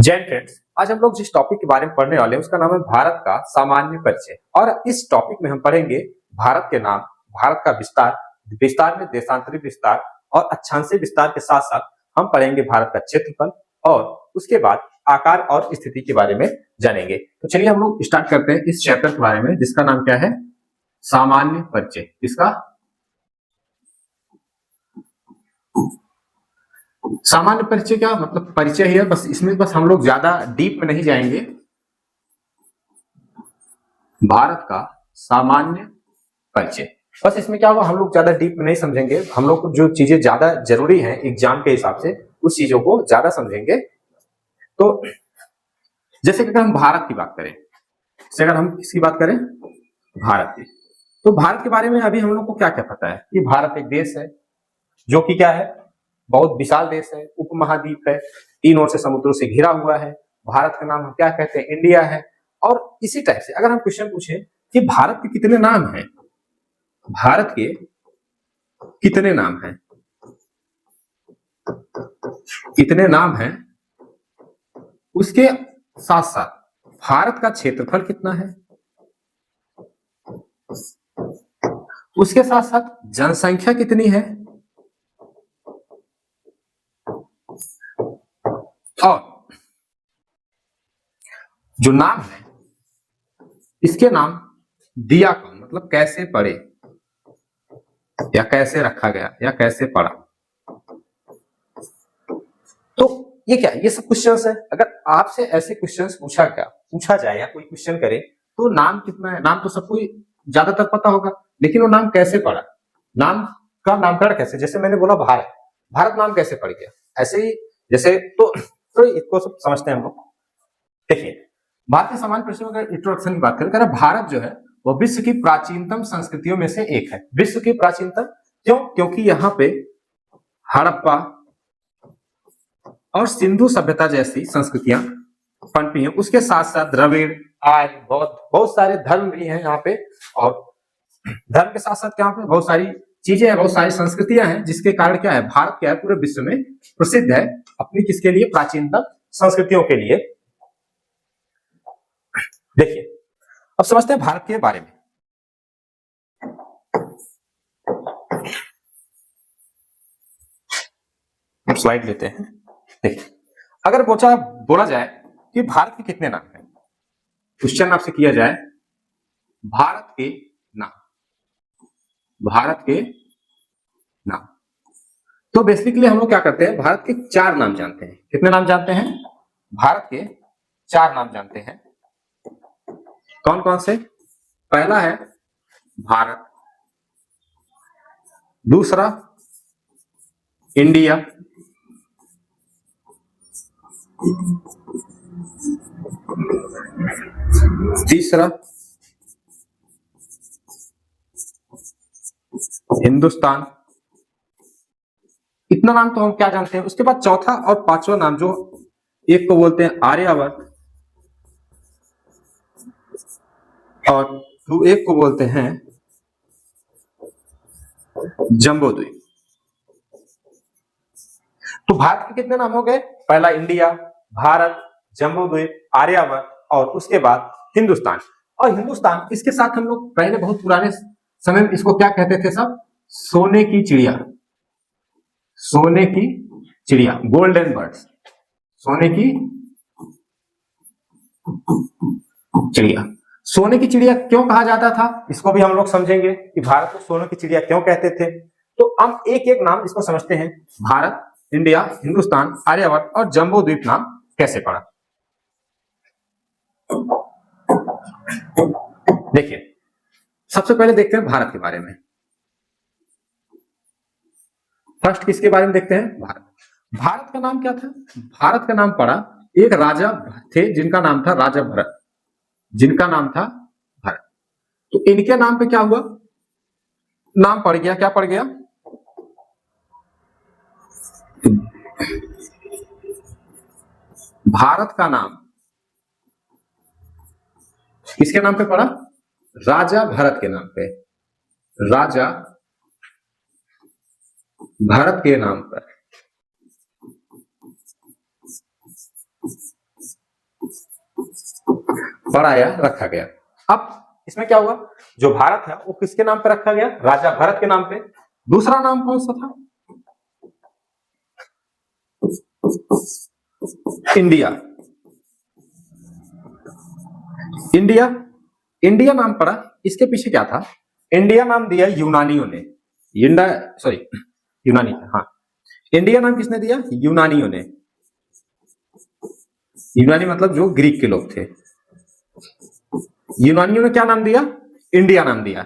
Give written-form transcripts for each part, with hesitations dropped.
Jain friends, आज हम लोग जिस टॉपिक के बारे में पढ़ने वाले हैं उसका नाम है भारत का सामान्य परिचय। और इस टॉपिक में हम पढ़ेंगे भारत के नाम, भारत का विस्तार, विस्तार में देशांतरित विस्तार और अक्षांशीय विस्तार के साथ साथ हम पढ़ेंगे भारत का क्षेत्रफल और उसके बाद आकार और स्थिति के बारे में जानेंगे। तो चलिए हम लोग स्टार्ट करते हैं इस चैप्टर के बारे में जिसका नाम क्या है, सामान्य परिचय। इसका सामान्य परिचय क्या मतलब, परिचय ही है बस, इसमें बस हम लोग ज्यादा डीप में नहीं जाएंगे। भारत का सामान्य परिचय, बस इसमें क्या होगा, हम लोग ज्यादा डीप में नहीं समझेंगे। हम लोग को जो चीजें ज्यादा जरूरी हैं एग्जाम के हिसाब से उस चीजों को ज्यादा समझेंगे। तो जैसे कि अगर हम भारत की बात करें, जैसे अगर हम किसकी बात करें, भारत की, तो भारत के बारे में अभी हम लोग को क्या क्या पता है कि भारत एक देश है जो कि क्या है, बहुत विशाल देश है, उपमहाद्वीप है, 3 ओर से समुद्रों से घिरा हुआ है। भारत का नाम हम क्या कहते हैं, इंडिया है। और इसी टाइप से अगर हम क्वेश्चन पूछे कि भारत के कितने नाम हैं, भारत के कितने नाम हैं, कितने नाम हैं, उसके साथ साथ भारत का क्षेत्रफल कितना है, उसके साथ साथ जनसंख्या कितनी है, और जो नाम है इसके नाम दिया कौन, मतलब कैसे पढ़े या कैसे रखा गया या कैसे पढ़ा। तो ये क्या, ये सब क्वेश्चंस है। अगर आपसे ऐसे क्वेश्चंस पूछा जाए या कोई क्वेश्चन करे तो नाम कितना है, नाम तो सबको ज्यादातर पता होगा, लेकिन वो नाम कैसे पढ़ा, नाम का नामकरण कैसे, जैसे मैंने बोला भारत, भारत नाम कैसे पड़ गया, ऐसे ही जैसे तो इसको सब समझते हैं हम लोग। देखिए, भारत के सामान्य परिचय में अगर इंट्रोडक्शन की बात करें, भारत जो है वो विश्व की प्राचीनतम संस्कृतियों में से एक है। विश्व की प्राचीनतम क्यों, क्योंकि यहाँ पे हड़प्पा और सिंधु सभ्यता जैसी संस्कृतियां पनपी हैं। उसके साथ साथ द्रविड़, आर्य, बौद्ध, बहुत सारे धर्म भी हैं यहाँ पे। और धर्म के साथ साथ यहाँ पे बहुत सारी चीजें हैं, बहुत सारी संस्कृतियां हैं, जिसके कारण क्या है, भारत क्या है, पूरे विश्व में प्रसिद्ध है अपनी किसके लिए, प्राचीनतम संस्कृतियों के लिए। देखिए, अब समझते हैं भारत के बारे में। स्लाइड लेते हैं। देखिए, अगर बोला जाए कि भारत के कितने नाम हैं, क्वेश्चन आपसे किया जाए भारत के नाम, भारत के नाम, तो बेसिकली हम लोग क्या करते हैं, भारत के 4 नाम जानते हैं। कितने नाम जानते हैं, भारत के 4 नाम जानते हैं। कौन कौन से, पहला है भारत, दूसरा इंडिया, तीसरा हिंदुस्तान। इतना नाम तो हम क्या जानते हैं। उसके बाद चौथा और 5वां नाम, जो एक को बोलते हैं आर्यावर्त और एक को बोलते हैं जम्बूद्वीप। तो भारत के कितने नाम हो गए, पहला इंडिया, भारत, जम्बूद्वीप, आर्यावर्त और उसके बाद हिंदुस्तान। और हिंदुस्तान, इसके साथ हम लोग पहले बहुत पुराने समय में इसको क्या कहते थे सब, सोने की चिड़िया, सोने की चिड़िया, गोल्डन बर्ड्स, सोने की चिड़िया। सोने की चिड़िया क्यों कहा जाता था, इसको भी हम लोग समझेंगे कि भारत को सोने की चिड़िया क्यों कहते थे। तो हम एक एक नाम इसको समझते हैं, भारत, इंडिया, हिंदुस्तान, आर्यावर्त और जम्बूद्वीप नाम कैसे पड़ा। देखिए, सबसे पहले देखते हैं भारत के बारे में। फर्स्ट किसके बारे में देखते हैं, भारत। भारत का नाम क्या था, भारत का नाम पड़ा, एक राजा थे जिनका नाम था राजा भरत, जिनका नाम था भरत। तो इनके नाम पे क्या हुआ, नाम पड़ गया, क्या पड़ गया, भारत का नाम किसके नाम पे पड़ा, राजा भरत के नाम पे, राजा भरत के नाम पर। बढ़ाया, रखा गया। अब इसमें क्या हुआ, जो भारत है वो किसके नाम पे रखा गया, राजा भरत के नाम पे। दूसरा नाम कौन सा था, इंडिया। इंडिया, इंडिया नाम पड़ा, इसके पीछे क्या था, इंडिया नाम दिया यूनानियों ने, इंडिया सॉरी यूनानी, हाँ इंडिया नाम किसने दिया, यूनानियों ने। यूनानी मतलब जो ग्रीक के लोग थे, यूनानियों ने क्या नाम दिया, इंडिया नाम दिया।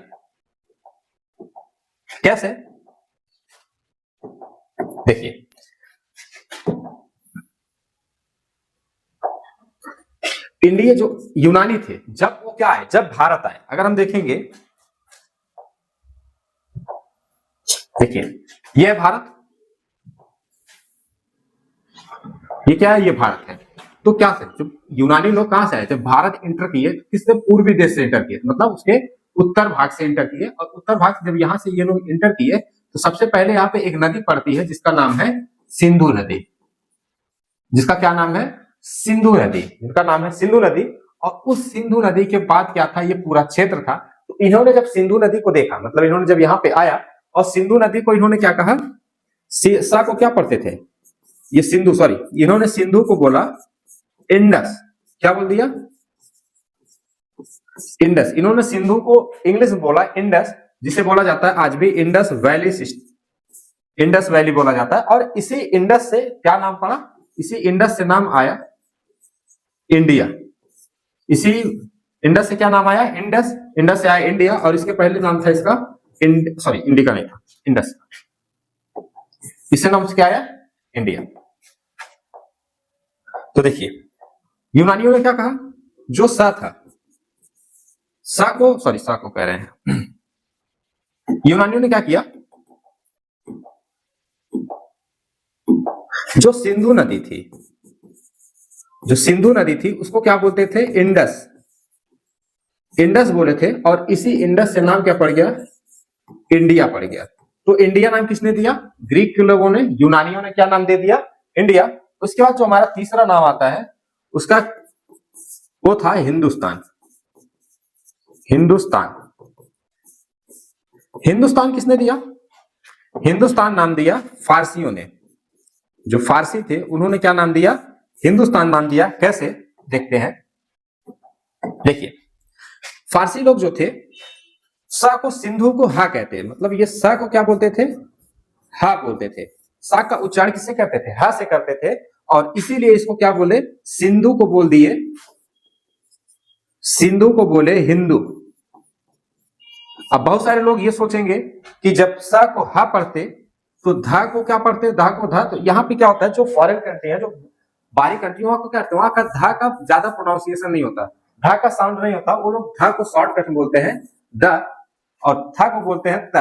कैसे, देखिए इंडिया जो यूनानी थे, जब वो क्या आए, जब भारत आए, अगर हम देखेंगे, देखिए ये है भारत, ये क्या है, ये भारत है। तो क्या से जब यूनानी लोग कहां से आए, जब भारत इंटर किए, किससे, पूर्वी देश से इंटर किए, मतलब उसके उत्तर भाग से इंटर किए। और उत्तर भाग से जब यहां से ये लोग इंटर किए, तो सबसे पहले यहाँ पे एक नदी पड़ती है जिसका नाम है सिंधु नदी, जिसका क्या नाम है, सिंधु नदी, जिनका नाम है सिंधु नदी। और उस सिंधु नदी के बाद क्या था, ये पूरा क्षेत्र था। तो इन्होंने जब सिंधु नदी को देखा, मतलब इन्होंने जब यहाँ पे आया और सिंधु नदी को इन्होंने क्या कहा, सा को क्या पढ़ते थे, ये सिंधु, सॉरी इन्होंने सिंधु को बोला इंडस, क्या बोल दिया, इंडस। इन्होंने सिंधु को इंग्लिश में बोला इंडस, जिसे बोला जाता है आज भी Indus valley system, Indus valley बोला जाता है। और इसी इंडस से क्या नाम पड़ा, इसी इंडस से नाम आया इंडिया। इसी इंडस से क्या नाम आया, इंडस, इंडस से आया इंडिया। और इसके पहले नाम था इसका सॉरी इंडिका नहीं था, इंडस, इससे नाम से क्या आया, इंडिया। तो देखिए यूनानियों ने क्या कहा, जो सा था, सा को कह रहे हैं, यूनानियों ने क्या किया, जो सिंधु नदी थी, जो सिंधु नदी थी उसको क्या बोलते थे, इंडस, इंडस बोले थे। और इसी इंडस से नाम क्या पड़ गया, इंडिया पड़ गया। तो इंडिया नाम किसने दिया, ग्रीक के लोगों ने, यूनानियों ने क्या नाम दे दिया, इंडिया। उसके बाद जो हमारा तीसरा नाम आता है उसका वो था हिंदुस्तान। हिंदुस्तान, हिंदुस्तान किसने दिया, हिंदुस्तान नाम दिया फारसियों ने। जो फारसी थे उन्होंने क्या नाम दिया, हिंदुस्तान नाम दिया। कैसे, देखते हैं। देखिए फारसी लोग जो थे, सा को सिंधु को हा कहते हैं, मतलब ये सा को क्या बोलते थे, हा बोलते थे। सा का उच्चारण किससे करते थे, हा से करते थे। और इसीलिए इसको क्या बोले, सिंधु को बोल दिए, सिंधु को बोले हिंदू। अब बहुत सारे लोग ये सोचेंगे कि जब सा को हा पढ़ते तो धा को क्या पढ़ते, धा को धा। तो यहाँ पे क्या होता है, जो फॉरेन कंट्री है, जो बाहरी कंट्री, वहां को क्या करते हैं, वहां का धा का ज्यादा प्रोनाउंसिएशन नहीं होता, धा का साउंड नहीं होता। वो लोग धा को शॉर्टकट में बोलते हैं द, और था को बोलते हैं त,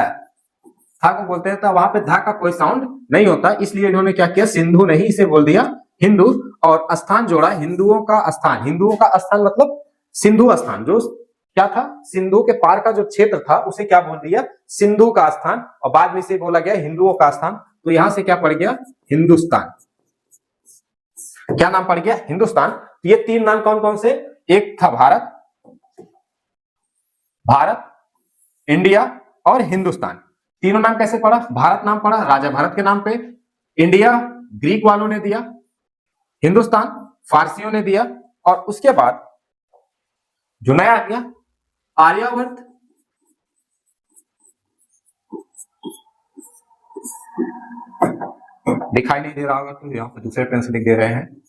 था को बोलते हैं। तो वहां पे धा का कोई साउंड नहीं होता, इसलिए इन्होंने क्या किया, सिंधु नहीं इसे बोल दिया हिंदू। और स्थान जोड़ा, हिंदुओं का स्थान, हिंदुओं का स्थान मतलब सिंधु स्थान, जो क्या था, सिंधु के पार का जो क्षेत्र था उसे क्या बोल दिया, सिंधु का स्थान। और बाद में इसे बोला गया हिंदुओं का स्थान। तो यहां से क्या पड़ गया, हिंदुस्तान। क्या नाम पड़ गया, हिंदुस्तान। ये तीन नाम कौन कौन से, एक था भारत, भारत, इंडिया और हिंदुस्तान। तीनों नाम कैसे पड़ा, भारत नाम पड़ा राजा भारत के नाम पे, इंडिया ग्रीक वालों ने दिया, हिंदुस्तान फारसियों ने दिया। और उसके बाद जो नया आ गया आर्यावर्त, दिखाई नहीं दे रहा होगा तो यहां पर दूसरे पेन से लिख दे रहे हैं,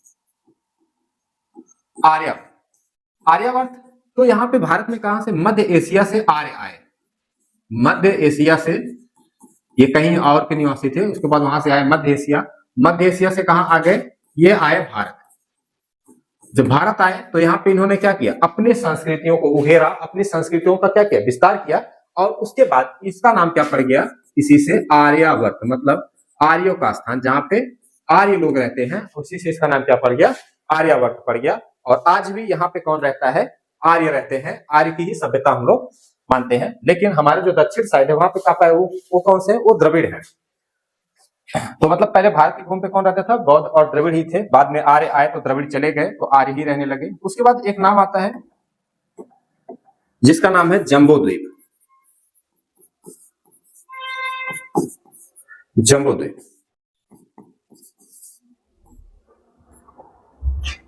आर्य, आर्यावर्त। तो यहां पे भारत में कहां से, मध्य एशिया से आर्य आए, मध्य एशिया से, ये कहीं और के निवासी थे, उसके बाद वहां से आए मध्य एशिया। मध्य एशिया से कहां आ गए, ये आए भारत। जब भारत आए तो यहाँ पे इन्होंने क्या किया, अपनी संस्कृतियों को उघेरा, अपनी संस्कृतियों का क्या किया, विस्तार किया। और उसके बाद इसका नाम क्या पड़ गया, इसी से आर्यावर्त, मतलब आर्यों का स्थान, जहां पे आर्य लोग रहते हैं, उसी से इसका नाम क्या पड़ गया, आर्यावर्त पड़ गया। और आज भी यहाँ पे कौन रहता है, आर्य रहते हैं, आर्य की ही सभ्यता हम लोग मानते हैं। लेकिन हमारे जो दक्षिण साइड है वहां पे क्या पाए, वो कौन से, वो द्रविड़ है। तो मतलब पहले भारत के भूमि पे कौन रहता था, बौद्ध और द्रविड़ ही थे। बाद में आर्य आए तो द्रविड़ चले गए, तो आर्य ही रहने लगे। उसके बाद एक नाम आता है जिसका नाम है जम्बो द्वीप। जम्बो द्वीप,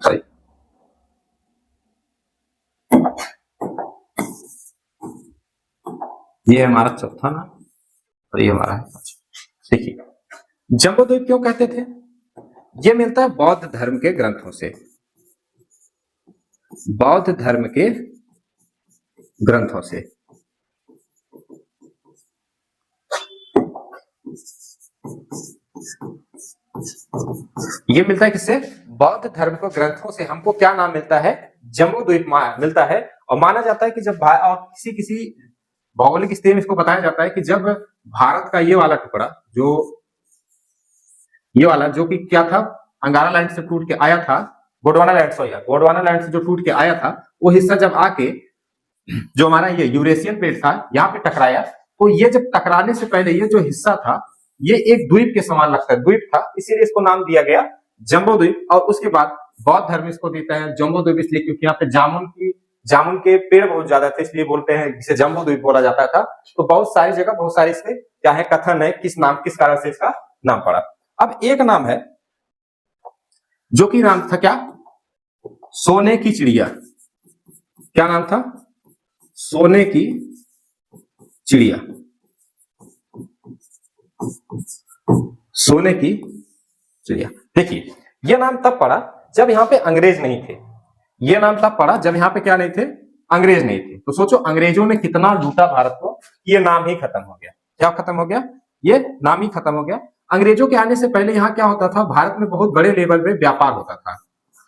सही। ये हमारा चौथा नाम और ये हमारा है। देखिए, जम्बो द्वीप क्यों कहते थे? ये मिलता है बौद्ध धर्म के ग्रंथों से, बौद्ध धर्म के ग्रंथों से। ये मिलता है किससे? बौद्ध धर्म के ग्रंथों से हमको क्या नाम मिलता है? जम्बू द्वीप मिलता है। और माना जाता है कि जब और किसी किसी भौगोलिक स्थिति में इसको बताया जाता है कि जब भारत का ये वाला टुकड़ा, जो ये वाला, जो कि क्या था, अंगारा लैंड से टूट के आया था, गोंडवाना लैंड से, गोंडवाना लैंड से जो टूट के आया था, वो हिस्सा जब आके जो हमारा ये यूरेशियन प्लेट था यहाँ पे टकराया, तो ये जब टकराने से पहले ये जो हिस्सा था ये एक द्वीप के समान लगता है, द्वीप था, इसीलिए इसको नाम दिया गया जम्बो द्वीप। और उसके बाद बौद्ध धर्म इसको देता है जम्बो द्वीप, इसलिए क्योंकि यहाँ पे जामुन के पेड़ बहुत ज्यादा थे, इसलिए बोलते हैं इसे जम्बो द्वीप बोला जाता था। तो बहुत सारी जगह बहुत सारे इसके क्या है कथन है, किस कारण से इसका नाम पड़ा। अब एक नाम है जो कि नाम था क्या? सोने की चिड़िया। क्या नाम था? सोने की चिड़िया। सोने की चिड़िया। देखिए, यह नाम तब पड़ा जब यहां पे अंग्रेज नहीं थे। यह नाम तब पड़ा जब यहां पे क्या नहीं थे? अंग्रेज नहीं थे। तो सोचो अंग्रेजों ने कितना लूटा भारत को, ये नाम ही खत्म हो गया। क्या खत्म हो गया? ये नाम ही खत्म हो गया। अंग्रेजों के आने से पहले यहाँ क्या होता था? भारत में बहुत बड़े लेवल पे व्यापार होता था।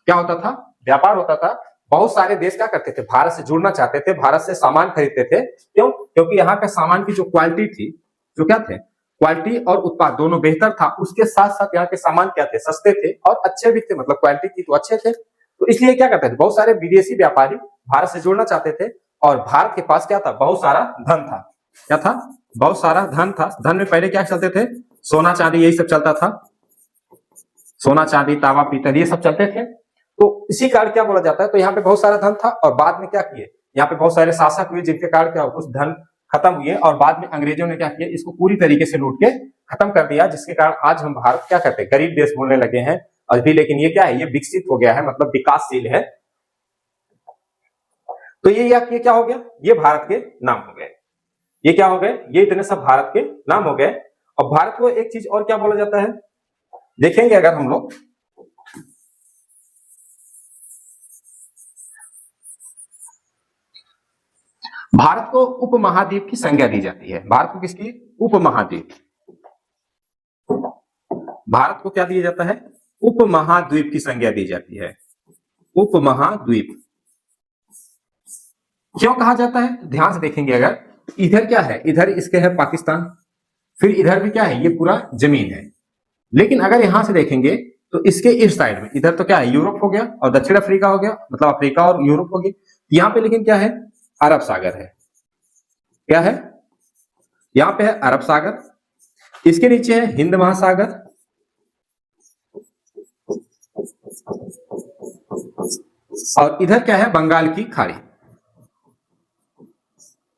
क्या होता था? व्यापार होता था। बहुत सारे देश क्या करते थे? भारत से जुड़ना चाहते थे, भारत से सामान खरीदते थे। क्यों? क्योंकि यहाँ का सामान की जो क्वालिटी थी, जो क्या थे, क्वालिटी और उत्पाद दोनों बेहतर था। उसके साथ साथ यहाँ के सामान क्या थे? सस्ते थे और अच्छे भी थे, मतलब क्वालिटी थी तो अच्छे थे। तो इसलिए क्या करते थे? बहुत सारे विदेशी व्यापारी भारत से जुड़ना चाहते थे और भारत के पास क्या था? बहुत सारा धन था। क्या था? बहुत सारा धन था। धन में पहले क्या चलते थे? सोना चांदी, यही सब चलता था। सोना चांदी, तांबा पीतल, ये सब चलते थे। तो इसी कारण क्या बोला जाता है? तो यहाँ पे बहुत सारा धन था और बाद में क्या किए? यहाँ पे बहुत सारे शासक हुए जिनके कारण क्या, कुछ धन खत्म हुए और बाद में अंग्रेजों ने क्या किया? इसको पूरी तरीके से लूट के खत्म कर दिया, जिसके कारण आज हम भारत क्या कहते हैं? गरीब देश बोलने लगे हैं अभी। लेकिन ये क्या है? ये विकसित हो गया है, मतलब विकासशील है। तो ये क्या हो गया? ये भारत के नाम हो गए। ये क्या हो गए? ये इतने सब भारत के नाम हो गए। और भारत को एक चीज और क्या बोला जाता है, देखेंगे अगर हम लोग, भारत को उपमहाद्वीप की संज्ञा दी जाती है। भारत को किसकी? उपमहाद्वीप। भारत को क्या दिया जाता है? उपमहाद्वीप की संज्ञा दी जाती है। उपमहाद्वीप क्यों कहा जाता है? ध्यान से देखेंगे अगर, इधर क्या है? इधर इसके है पाकिस्तान, फिर इधर भी क्या है? ये पूरा जमीन है। लेकिन अगर यहां से देखेंगे तो इसके इस साइड में, इधर तो क्या है? यूरोप हो गया और दक्षिण अफ्रीका हो गया, मतलब अफ्रीका और यूरोप हो गया। यहाँ पे लेकिन क्या है? अरब सागर है। क्या है? यहाँ पे है अरब सागर, इसके नीचे है हिंद महासागर, और इधर क्या है? बंगाल की खाड़ी।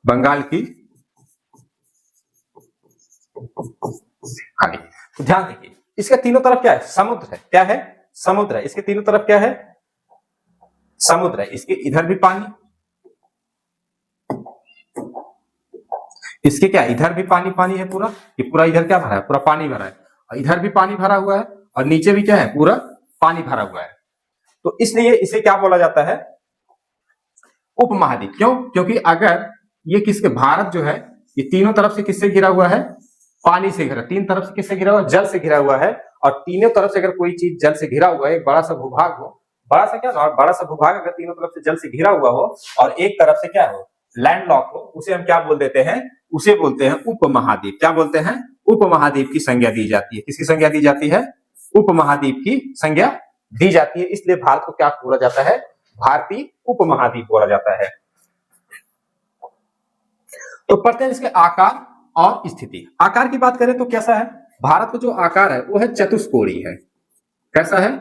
बंगाल की खाड़ी। तो ध्यान देखिए, इसके तीनों तरफ क्या है? समुद्र है। क्या है? समुद्र है। इसके तीनों तरफ क्या है? समुद्र है। इसके इधर भी पानी, इसके क्या? इधर भी पानी पानी है पूरा। ये पूरा इधर क्या भरा है? पूरा पानी भरा है। और इधर भी पानी भरा हुआ है और नीचे भी क्या है? पूरा पानी भरा हुआ है। तो इसलिए इसे क्या बोला जाता है? उपमहाद्वीप। क्यों? क्योंकि अगर ये किसके, भारत जो है ये तीनों तरफ से किससे घिरा हुआ है? पानी से घिरा। तीन तरफ से किससे घिरा हुआ है? जल से घिरा हुआ है। और तीनों तरफ से अगर कोई चीज जल से घिरा हुआ है, एक बड़ा सा भूभाग हो, बड़ा सा क्या, बड़ा सा भूभाग अगर तीनों तरफ से जल से घिरा हुआ हो और एक तरफ से क्या हो? लैंडलॉक हो, उसे हम क्या बोल देते हैं? उसे बोलते हैं उपमहाद्वीप। क्या बोलते हैं? उपमहाद्वीप की संज्ञा दी जाती है। किसकी संज्ञा दी जाती है? उपमहाद्वीप की संज्ञा दी जाती है। इसलिए भारत को क्या बोला जाता है? भारतीय उपमहाद्वीप बोला जाता है। तो पढ़ते हैं इसके आकार और स्थिति। आकार की बात करें तो कैसा है? भारत का जो आकार है वो है चतुष्कोणीय है। कैसा है?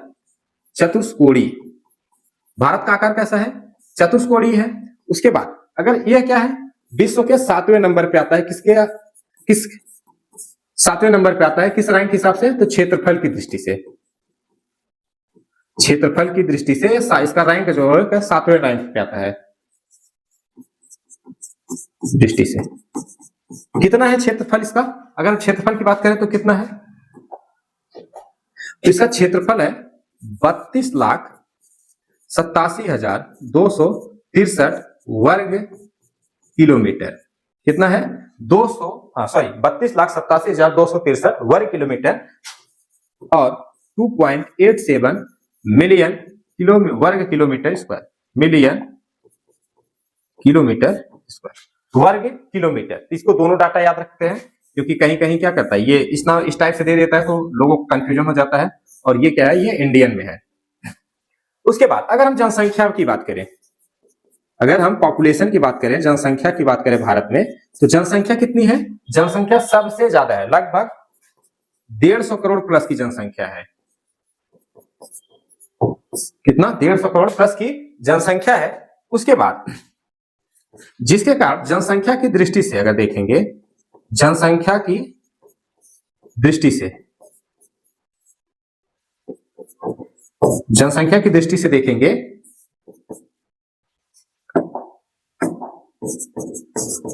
चतुष्कोणीय। भारत का आकार कैसा है? चतुष्कोणीय है। उसके बाद अगर यह क्या है, विश्व के 7वें नंबर पे आता है, किस 7वें नंबर पे आता है, किस रैंक के हिसाब से, तो क्षेत्रफल की दृष्टि से, क्षेत्रफल की दृष्टि से इसका रैंक जो है 7वें रैंक पे आता है दृष्टि से। कितना है क्षेत्रफल इसका, अगर क्षेत्रफल की बात करें तो कितना है, तो इसका क्षेत्रफल है 32,87,263 वर्ग किलोमीटर। कितना है, 32,87,263 वर्ग किलोमीटर और 2.87 मिलियन वर्ग kilometre square, million kilometre square वर्ग किलोमीटर। इसको दोनों डाटा याद रखते हैं, क्योंकि कहीं कहीं क्या करता है, ये इस टाइप से दे देता है तो लोगों को कंफ्यूजन हो जाता है, और ये क्या है, ये इंडियन में है। उसके बाद अगर हम जनसंख्या की बात करें, अगर हम पॉपुलेशन की बात करें, जनसंख्या की बात करें भारत में, तो जनसंख्या कितनी है, जनसंख्या सबसे ज्यादा है, लगभग 150 करोड़ प्लस की जनसंख्या है। कितना, 150 करोड़ प्लस की जनसंख्या है। उसके बाद जिसके कारण जनसंख्या की दृष्टि से अगर देखेंगे, जनसंख्या की दृष्टि से, जनसंख्या की दृष्टि से देखेंगे,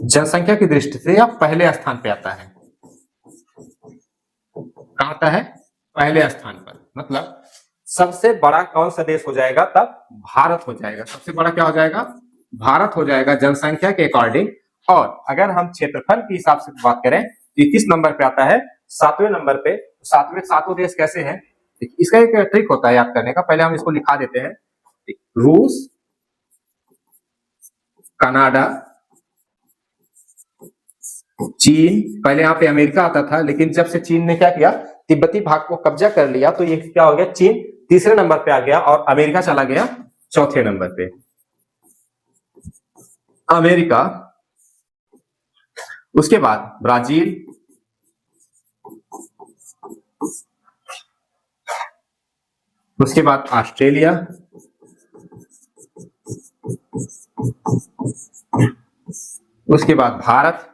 जनसंख्या की दृष्टि से यह पहले स्थान पे आता है। कहां आता है, पहले स्थान पर। मतलब सबसे बड़ा कौन सा देश हो जाएगा, तब भारत हो जाएगा। सबसे बड़ा क्या हो जाएगा, भारत हो जाएगा जनसंख्या के अकॉर्डिंग। और अगर हम क्षेत्रफल के हिसाब से बात करें तो किस नंबर पे आता है, 7वें नंबर पे। सातों देश कैसे हैं, इसका एक ट्रिक होता है याद करने का। पहले हम इसको लिखा देते हैं, रूस, कनाडा, चीन, पहले यहाँ पे अमेरिका आता था, लेकिन जब से चीन ने क्या किया, तिब्बती भाग को कब्जा कर लिया, तो ये क्या हो गया, चीन तीसरे नंबर पे आ गया और अमेरिका चला गया चौथे नंबर पे। अमेरिका, उसके बाद ब्राजील, उसके बाद ऑस्ट्रेलिया, उसके बाद भारत,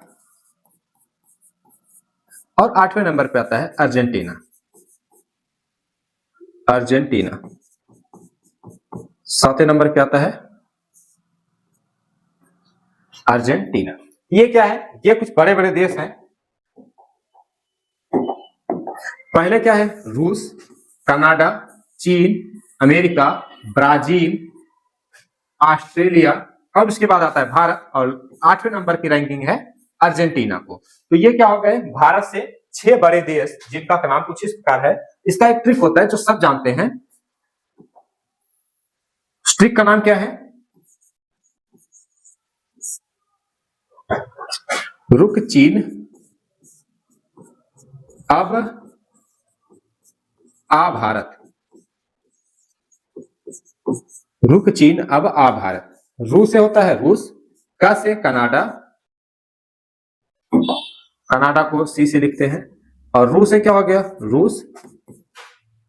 और 8वें नंबर पे आता है अर्जेंटीना। अर्जेंटीना 7वें नंबर पे आता है अर्जेंटीना। ये क्या है, ये कुछ बड़े बड़े देश हैं। पहले क्या है, रूस, कनाडा, चीन, अमेरिका, ब्राजील, ऑस्ट्रेलिया, और उसके बाद आता है भारत, और 8वें नंबर की रैंकिंग है अर्जेंटीना को। तो ये क्या हो गए, भारत से 6 बड़े देश, जिनका नाम कुछ इस प्रकार है। इसका एक ट्रिक होता है जो सब जानते हैं। ट्रिक का नाम क्या है, रुक चीन अब आ भारत, रुक चीन अब आ भारत। रू से होता है रूस, का से कनाडा, कनाडा को सी से लिखते हैं, और रू से क्या हो गया, रूस,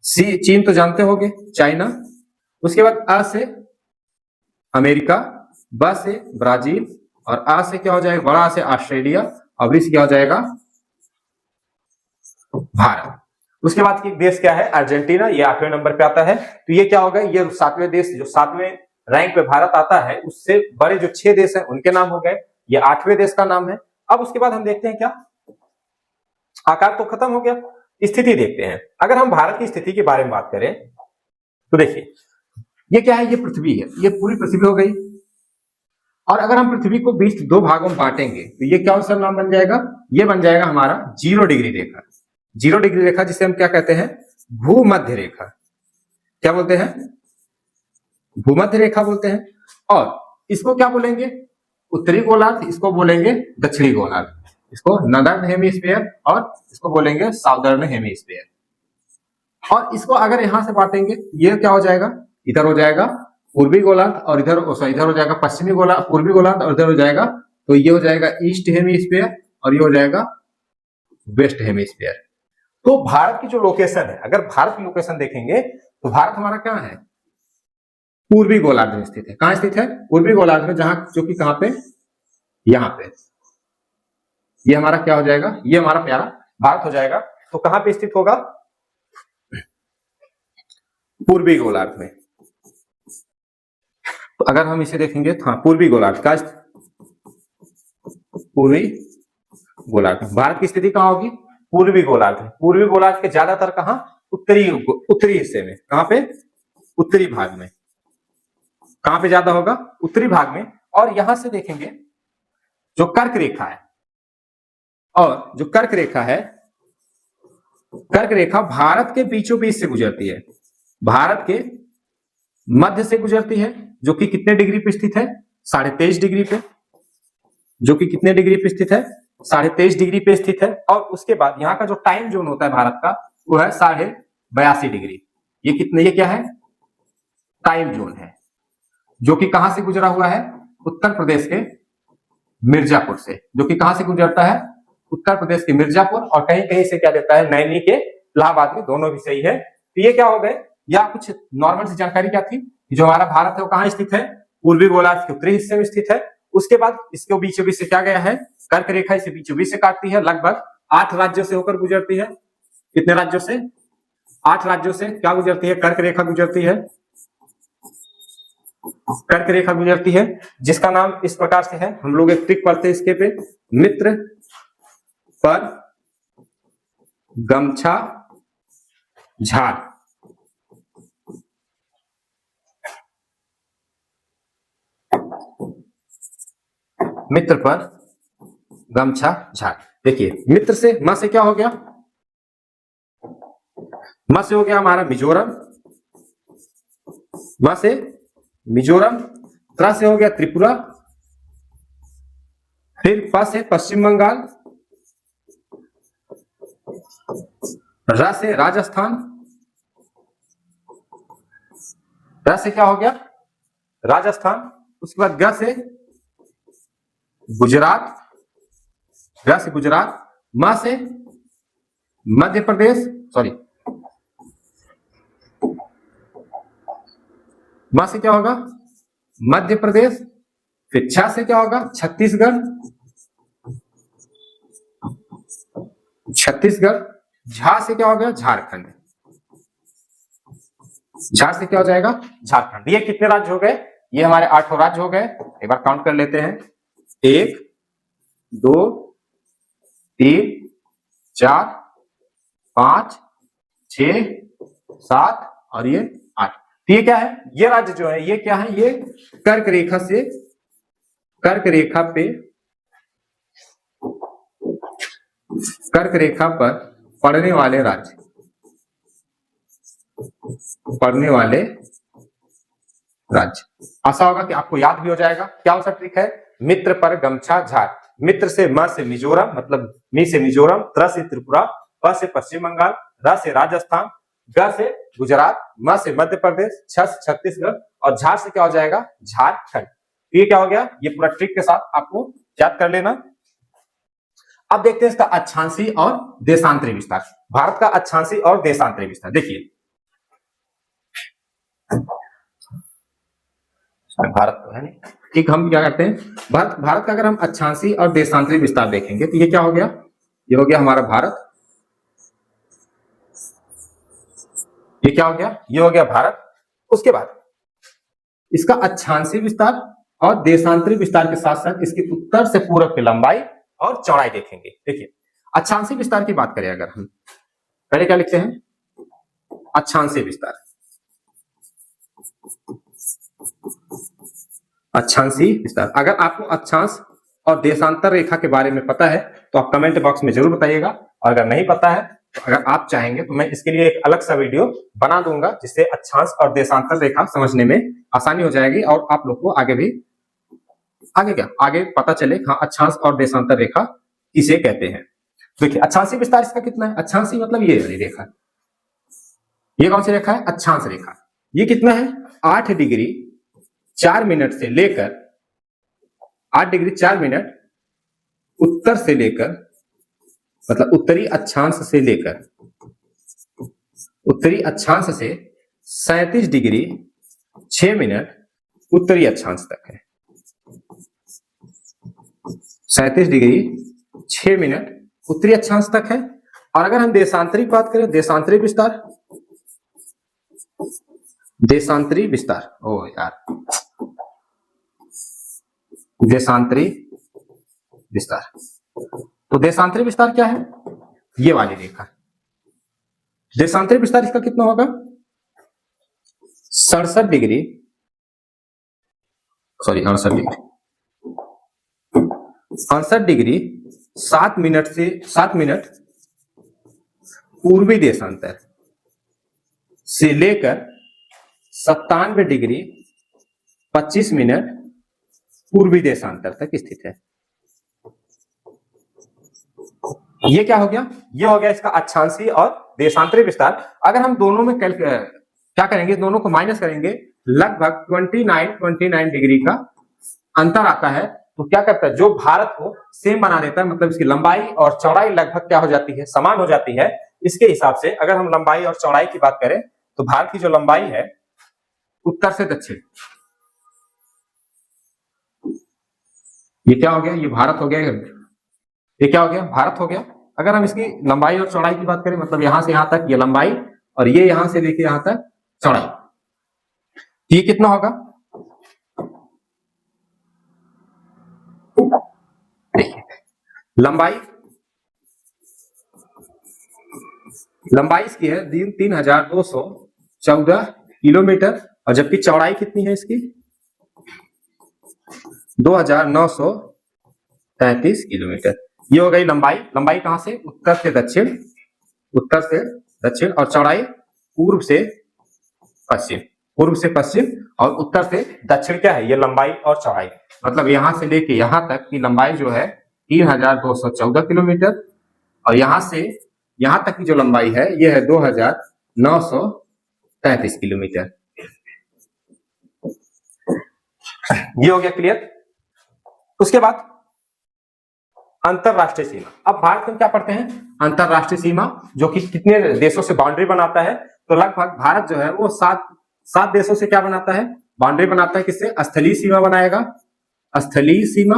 सी चीन तो जानते होंगे, चाइना, उसके बाद आ से अमेरिका, ब से ब्राजील, और आ से क्या हो जाएगा, बड़ा से ऑस्ट्रेलिया, और बी से क्या हो जाएगा, भारत। उसके बाद की देश क्या है, अर्जेंटीना, ये 8वें नंबर पे आता है। तो ये क्या होगा, ये 7वें देश, जो 7वें रैंक पे भारत आता है, उससे बड़े जो 6 देश हैं उनके नाम हो गए। ये 8वें देश का नाम है। अब उसके बाद हम देखते हैं, क्या आकार तो खत्म हो गया, स्थिति देखते हैं। अगर हम भारत की स्थिति के बारे में बात करें तो देखिए, ये क्या है, ये पृथ्वी है, ये पूरी पृथ्वी हो गई। और अगर हम पृथ्वी को 2 भागों में बांटेंगे तो ये क्या सा नाम बन जाएगा, ये बन जाएगा हमारा 0 डिग्री रेखा। 0 डिग्री रेखा जिसे हम क्या कहते हैं, भूमध्य रेखा। क्या बोलते हैं, भूमध्य रेखा बोलते हैं। और इसको क्या बोलेंगे, उत्तरी गोलार्ध, इसको बोलेंगे दक्षिणी गोलार्ध, इसको नॉर्दर्न हेमिस्फीयर, और इसको बोलेंगे साउदर्न हेमिस्फीयर। और इसको अगर यहां से बांटेंगे, ये क्या हो जाएगा, इधर हो जाएगा पूर्वी गोलार्ध, और इधर हो जाएगा पश्चिमी गोलार्ध, पूर्वी गोलार्ध, और इधर हो जाएगा, तो ये हो जाएगा ईस्ट हेमिस्फीयर, और ये हो जाएगा वेस्ट हेमिस्फीयर। तो भारत की जो लोकेशन है, अगर भारत की लोकेशन देखेंगे तो भारत हमारा क्या है, पूर्वी गोलार्ध में स्थित है। कहां स्थित है? पूर्वी गोलार्ध में, जहां जो कि कहां पे, यहां पे। ये हमारा क्या हो जाएगा? ये हमारा प्यारा भारत हो जाएगा। तो कहां पे स्थित होगा? पूर्वी गोलार्ध में। तो अगर हम इसे देखेंगे तो हाँ, पूर्वी गोलार्ध का, पूर्वी गोलार्ध, भारत की स्थिति कहां होगी? पूर्वी गोलार्ध में। पूर्वी गोलार्ध के ज्यादातर कहां? उत्तरी हिस्से में। कहां पे? उत्तरी भाग में। कहां पे ज्यादा होगा? उत्तरी भाग में। और यहां से देखेंगे जो कर्क रेखा है, और जो कर्क रेखा है, कर्क रेखा भारत के बीचों बीच से गुजरती है, भारत के मध्य से गुजरती है, जो कि कितने डिग्री पे स्थित है? 23.5 डिग्री पे। जो कि कितने डिग्री पे स्थित है? 23.5 डिग्री पे स्थित है। और उसके बाद यहाँ का जो टाइम जोन होता है भारत का, वो है 82.5 डिग्री। ये कितने, ये क्या है? टाइम जोन है, जो कि कहां से गुजरा हुआ है? उत्तर प्रदेश के मिर्जापुर से। जो कि कहां से गुजरता है? उत्तर प्रदेश के मिर्जापुर, और कहीं कहीं से क्या देता है? नैनी के इलाहाबाद में। दोनों भी सही है। तो ये क्या हो गए? या कुछ नॉर्मल सी जानकारी क्या थी? जो हमारा भारत है वो कहां स्थित है? पूर्वी गोलार्ध के उत्तरी हिस्से में स्थित है। उसके बाद इसके बीचों बीच से क्या गया है? कर्क रेखा इसे बीचों बीच से काटती है, लगभग 8 राज्यों से होकर गुजरती है। कितने राज्यों से? 8 राज्यों से क्या गुजरती है? कर्क रेखा गुजरती है। कर्क रेखा गुजरती है, जिसका नाम इस प्रकार से है, हम लोग एक ट्रिक पढ़ते हैं इसके पे, मित्र पर गमछा झाड़। मित्र पर गमछा झाड़। देखिए, मित्र से म से क्या हो गया? म से हो गया हमारा मिजोरम, म से मिजोरम, त्र से हो गया त्रिपुरा, फिर प से पश्चिम बंगाल, र से राजस्थान, र से क्या हो गया? राजस्थान। उसके बाद ग से गुजरात, ग से गुजरात, म से मध्य प्रदेश, सॉरी, म से क्या होगा? मध्य प्रदेश। फिर छ से क्या होगा? छत्तीसगढ़, छत्तीसगढ़। झा से क्या हो गया? झारखंड। झा से क्या हो जाएगा? झारखंड। ये कितने राज्य हो गए? ये हमारे 8 राज्य हो गए। एक बार काउंट कर लेते हैं। 1 2 3 4 5 6 7 और ये 8। तो ये क्या है? ये राज्य जो है, ये क्या है? ये कर्क रेखा से, कर्क रेखा पे, कर्क रेखा पर पड़ने वाले राज्य, पड़ने वाले राज्य। आशा होगा कि आपको याद भी हो जाएगा। क्या हो सकता ट्रिक है? मित्र पर गमछा झाड़। मित्र से म से मिजोरम, मतलब मी से मिजोरम, त्र से त्रिपुरा, प से पश्चिम बंगाल, र से राजस्थान, ग से गुजरात, म से मध्य प्रदेश, छ से छत्तीसगढ़, और झार से क्या हो जाएगा? झारखंड। ये क्या हो गया? ये पूरा ट्रिक के साथ आपको याद कर लेना। अब देखते हैं इसका अक्षांशीय और देशांतरी विस्तार। भारत का अक्षांशीय और देशांतरी विस्तार देखिए, भारत तो है नहीं, ठीक। हम क्या करते हैं, भारत का अगर हम अक्षांशीय और देशांतरी विस्तार देखेंगे तो ये क्या हो गया? ये हो गया हमारा भारत। ये क्या हो गया? ये हो गया भारत। उसके बाद इसका अक्षांशीय विस्तार और देशांतरी विस्तार के साथ साथ इसके उत्तर से पूरब की लंबाई और चौड़ाई देखेंगे। देखिए, अक्षांशीय विस्तार की बात करें अगर हम, पहले क्या लिखते हैं? अक्षांशीय विस्तार। अक्षांशीय विस्तार। अगर आपको अक्षांश और देशांतर रेखा के बारे में पता है तो आप कमेंट बॉक्स में जरूर बताइएगा, और अगर नहीं पता है तो अगर आप चाहेंगे तो मैं इसके लिए एक अलग सा वीडियो बना दूंगा, जिससे अक्षांश और देशांतर रेखा समझने में आसानी हो जाएगी और आप लोग को आगे पता चले हाँ अक्षांश और देशांतर रेखा किसे कहते हैं। देखिए, अक्षांशीय विस्तार इसका कितना है? अक्षांशीय मतलब ये वाली रेखा, ये कौन सी रेखा है? अक्षांश रेखा। ये कितना है? 8 डिग्री 4 मिनट से लेकर 8 डिग्री 4 मिनट उत्तर से लेकर, मतलब उत्तरी अक्षांश से लेकर, उत्तरी अक्षांश से 37 डिग्री 6 मिनट उत्तरी अक्षांश तक है। 37 डिग्री 6 मिनट उत्तरी अक्षांश तक है। और अगर हम देशांतरी बात करें, देशांतरी विस्तार, देशांतरी विस्तार, ओ यार, देशांतरी विस्तार, तो देशांतरी विस्तार क्या है? ये वाली रेखा। देशांतरी विस्तार इसका कितना होगा? 67 degree, sorry 68 degree, 68 degree 7 minute से 7 मिनट पूर्वी देशांतर से लेकर 97 डिग्री 25 मिनट पूर्वी देशांतर तक स्थित है। ये क्या हो गया? ये हो गया इसका अक्षांशीय और देशांतरी विस्तार। अगर हम दोनों में क्या करेंगे, दोनों को माइनस करेंगे, लगभग 29 डिग्री का अंतर आता है। तो क्या करता है, जो भारत को सेम बना देता है, मतलब इसकी लंबाई और चौड़ाई लगभग क्या हो जाती है, समान हो जाती है। इसके हिसाब से अगर हम लंबाई और चौड़ाई की बात करें तो भारत की जो लंबाई है उत्तर से दक्षिण, ये क्या हो गया, ये भारत हो गया, ये क्या हो गया, भारत हो गया। अगर हम इसकी लंबाई और चौड़ाई की बात करें, मतलब यहां से यहां तक ये लंबाई और ये यहां से लेके यहां तक चौड़ाई, ये कितना होगा? देखिए लंबाई इसकी है 3214 किलोमीटर, और जबकि चौड़ाई कितनी है इसकी? 2933 किलोमीटर। ये हो गई लंबाई। लंबाई कहां से? उत्तर से दक्षिण, उत्तर से दक्षिण, और चौड़ाई पूर्व से पश्चिम, पूर्व से पश्चिम और उत्तर से दक्षिण। क्या है ये? लंबाई और चौड़ाई। मतलब यहां से लेके यहां तक की लंबाई जो है 3214 किलोमीटर, और यहां से यहां तक की जो लंबाई है ये है 2933 किलोमीटर। ये हो गया क्लियर। उसके बाद अंतरराष्ट्रीय सीमा। अब भारत में क्या पढ़ते हैं? अंतरराष्ट्रीय सीमा, जो कि कितने देशों से बाउंड्री बनाता है। तो लगभग भारत जो है वो सात देशों से क्या बनाता है? बाउंड्री बनाता है। किससे? स्थलीय सीमा बनाएगा, स्थलीय सीमा,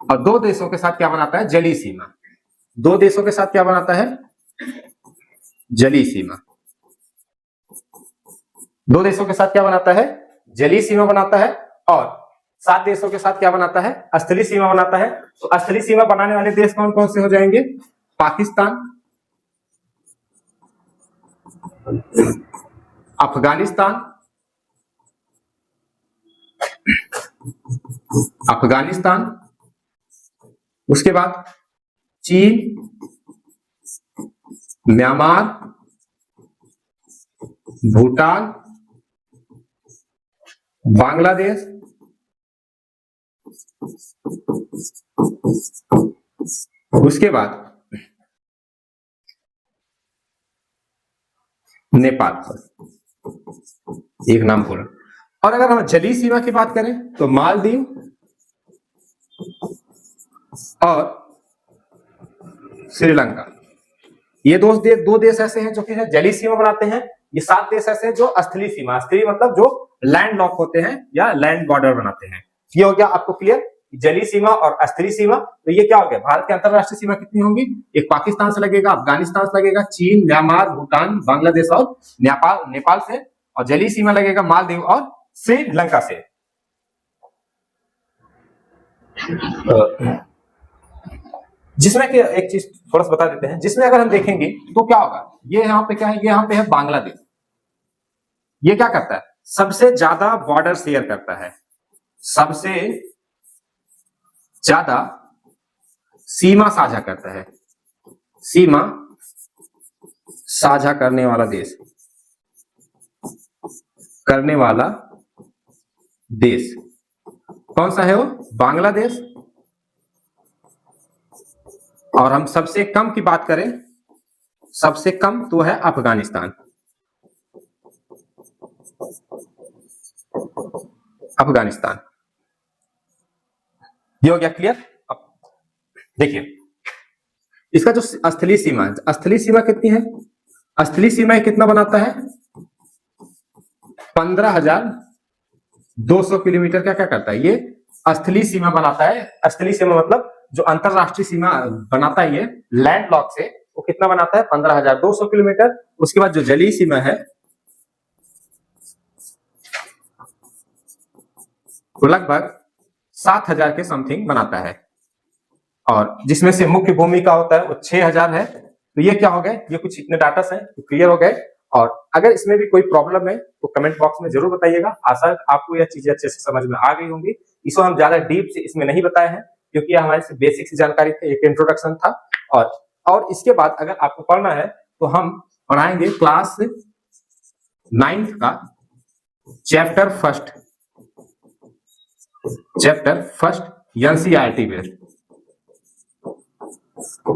और 2 देशों के साथ क्या बनाता है? जलीय सीमा। 2 देशों के साथ क्या बनाता है? जलीय सीमा। 2 देशों के साथ क्या बनाता है? जलीय सीमा बनाता है। और 7 देशों के साथ क्या बनाता है? स्थलीय सीमा बनाता है। तो स्थलीय सीमा बनाने वाले देश कौन कौन से हो जाएंगे? पाकिस्तान, अफगानिस्तान, अफगानिस्तान, उसके बाद चीन, म्यांमार, भूटान, बांग्लादेश, उसके बाद नेपाल, एक नाम बोला। और अगर हम जलीय सीमा की बात करें तो मालदीव और श्रीलंका। ये 2 देश ऐसे हैं जो कि जलीय सीमा बनाते हैं। ये 7 देश ऐसे हैं जो स्थलीय सीमा, स्थलीय मतलब जो लैंड लॉक होते हैं या लैंड बॉर्डर बनाते हैं। ये हो गया आपको क्लियर, जलीय सीमा और स्थलीय सीमा। तो ये क्या हो गया? भारत की अंतरराष्ट्रीय सीमा कितनी होंगी? एक पाकिस्तान से लगेगा, अफगानिस्तान से लगेगा, चीन, म्यांमार, भूटान, बांग्लादेश और नेपाल से, और जलीय सीमा लगेगा मालदीव और श्रीलंका से। जिसमें कि एक चीज थोड़ा सा बता देते हैं, जिसमें अगर हम देखेंगे तो क्या होगा, ये यहाँ पे क्या है, ये यहाँ पे है बांग्लादेश। ये क्या करता है? सबसे ज्यादा बॉर्डर शेयर करता है, सबसे ज्यादा सीमा साझा करता है, सीमा साझा करने वाला देश, करने वाला देश कौन सा है? वो बांग्लादेश। और हम सबसे कम की बात करें, सबसे कम तो है अफगानिस्तान। अफगानिस्तान। ये हो गया क्लियर। अब देखिए इसका जो स्थलीय सीमा है, स्थलीय सीमा कितनी है? स्थलीय सीमा कितना बनाता है? 15,200 किलोमीटर का क्या करता है, ये स्थलीय सीमा बनाता है। स्थलीय सीमा मतलब जो अंतरराष्ट्रीय सीमा बनाता है ये लैंड लॉक से, वो कितना बनाता है 15,200 किलोमीटर। उसके बाद जो जलीय सीमा है वो लगभग 7,000 के समथिंग बनाता है, और जिसमें से मुख्य भूमि का होता है वो 6,000 है। तो ये क्या हो गए, ये कुछ इतने डाटा हैं तो क्लियर हो गए। और अगर इसमें भी कोई प्रॉब्लम है तो कमेंट बॉक्स में जरूर बताइएगा। आशा है आपको यह चीजें अच्छे से समझ में आ गई होंगी। इसको हम ज्यादा डीप से इसमें नहीं बताए हैं क्योंकि हमारे से बेसिक सी जानकारी थी, एक इंट्रोडक्शन था। और इसके बाद अगर आपको पढ़ना है तो हम पढ़ाएंगे क्लास 9th का चैप्टर फर्स्ट एनसीईआरटी बेस्ड।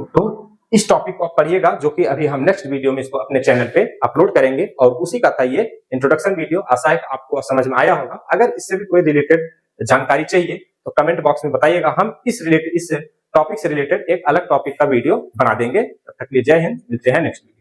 तो इस टॉपिक को आप पढ़िएगा, जो कि अभी हम नेक्स्ट वीडियो में इसको अपने चैनल पे अपलोड करेंगे, और उसी का था ये इंट्रोडक्शन वीडियो। आशा है आपको समझ में आया होगा। अगर इससे भी कोई रिलेटेड जानकारी चाहिए तो कमेंट बॉक्स में बताइएगा, हम इस टॉपिक से रिलेटेड एक अलग टॉपिक का वीडियो बना देंगे। तब तक के लिए जय हिंद, मिलते हैं नेक्स्ट वीडियो।